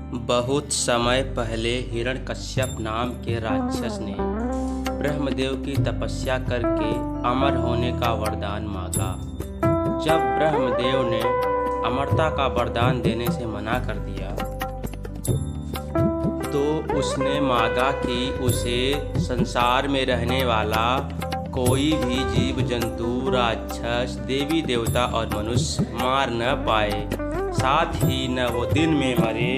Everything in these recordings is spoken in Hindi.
बहुत समय पहले हिरण्यकश्यप नाम के राक्षस ने ब्रह्मदेव की तपस्या करके अमर होने का वरदान मांगा। जब ब्रह्मदेव ने अमरता का वरदान देने से मना कर दिया तो उसने मांगा कि उसे संसार में रहने वाला कोई भी जीव जंतु, राक्षस, देवी देवता और मनुष्य मार न पाए, साथ ही न वो दिन में मरे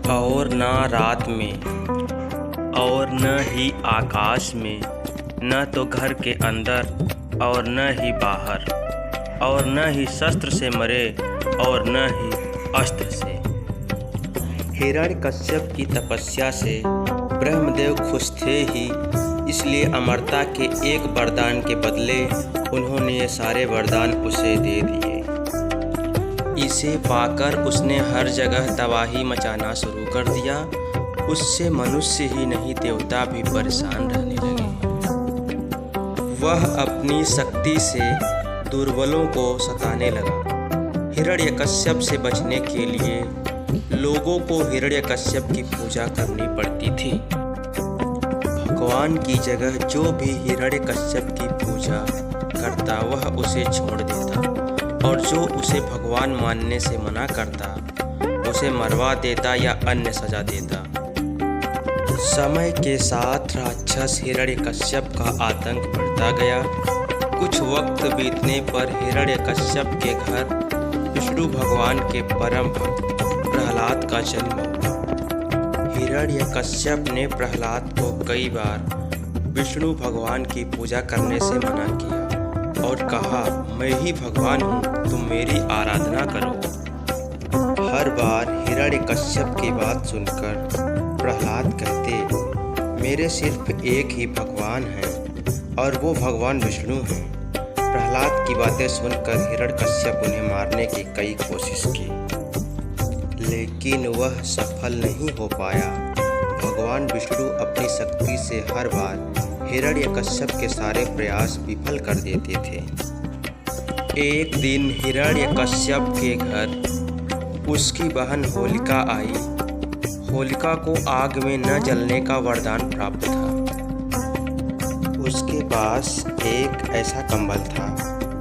और न रात में, और न ही आकाश में, न तो घर के अंदर और न ही बाहर, और न ही शस्त्र से मरे और न ही अस्त्र से। हिरण्यकश्यप की तपस्या से ब्रह्मदेव खुश थे ही, इसलिए अमरता के एक वरदान के बदले उन्होंने ये सारे वरदान उसे दे दिए। इसे पाकर उसने हर जगह तबाही मचाना शुरू कर दिया। उससे मनुष्य ही नहीं देवता भी परेशान रहने लगे। वह अपनी शक्ति से दुर्बलों को सताने लगा। हिरण्यकश्यप से बचने के लिए लोगों को हिरण्यकश्यप की पूजा करनी पड़ती थी। भगवान की जगह जो भी हिरण्यकश्यप की पूजा करता वह उसे छोड़ देता, और जो उसे भगवान मानने से मना करता उसे मरवा देता या अन्य सजा देता। समय के साथ राक्षस हिरण्यकश्यप का आतंक बढ़ता गया। कुछ वक्त बीतने पर हिरण्यकश्यप के घर विष्णु भगवान के परम भक्त प्रहलाद का जन्म हुआ। हिरण्यकश्यप ने प्रहलाद को कई बार विष्णु भगवान की पूजा करने से मना किया और कहा, मैं ही भगवान हूँ, तुम मेरी आराधना करो। हर बार हिरण्यकश्यप की बात सुनकर प्रहलाद कहते, मेरे सिर्फ एक ही भगवान है और वो भगवान विष्णु हैं। प्रहलाद की बातें सुनकर हिरण्यकश्यप उन्हें मारने की कई कोशिश की, लेकिन वह सफल नहीं हो पाया। भगवान विष्णु अपनी शक्ति से हर बार हिरण्यकश्यप के सारे प्रयास विफल कर देते थे। एक दिन हिरण्यकश्यप के घर उसकी बहन होलिका आई। होलिका को आग में न जलने का वरदान प्राप्त था। उसके पास एक ऐसा कंबल था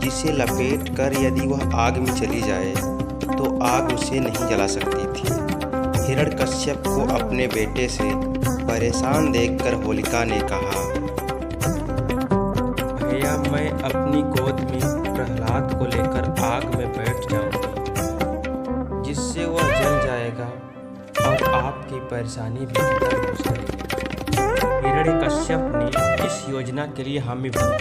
जिसे लपेट कर यदि वह आग में चली जाए तो आग उसे नहीं जला सकती थी। हिरण्यकश्यप को अपने बेटे से परेशान देखकर होलिका ने कहा, भैया मैं अपनी गोद में प्रहलाद को लेकर आग में बैठ जाऊंगी, जिससे वह जल जाएगा और आपकी परेशानी भी खत्म हो जाएगी। हिरण्यकश्यप ने इस योजना के लिए हामी भरी।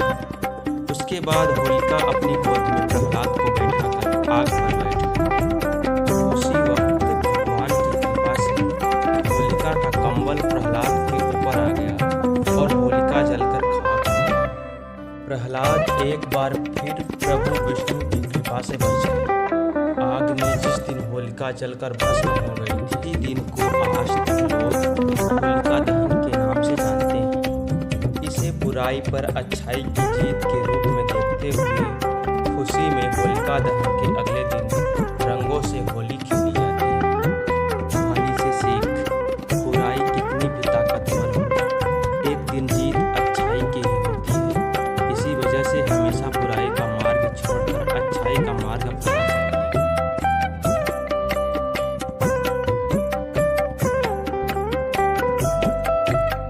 उसके बाद होलिका अपनी गोद में प्रहलाद को बैठाकर आग पर बैठ गई। उसी वक्त भगवान की कृपा से होलिका का कंबल प्रहलाद के ऊपर आ गया और होलिका जलकर खाक हो गई। प्रहलाद एक बार फिर प्रभु विष्णु की कृपा से बच गए। आग में जिस दिन होलिका जलकर भस्म हो गई, इसी दिन को आज तक लोग होलिका दहन के नाम से जानते हैं। इसे बुराई पर अच्छाई की जीत के रूप में देखते हुए खुशी में होलिका दहन के अगले दिन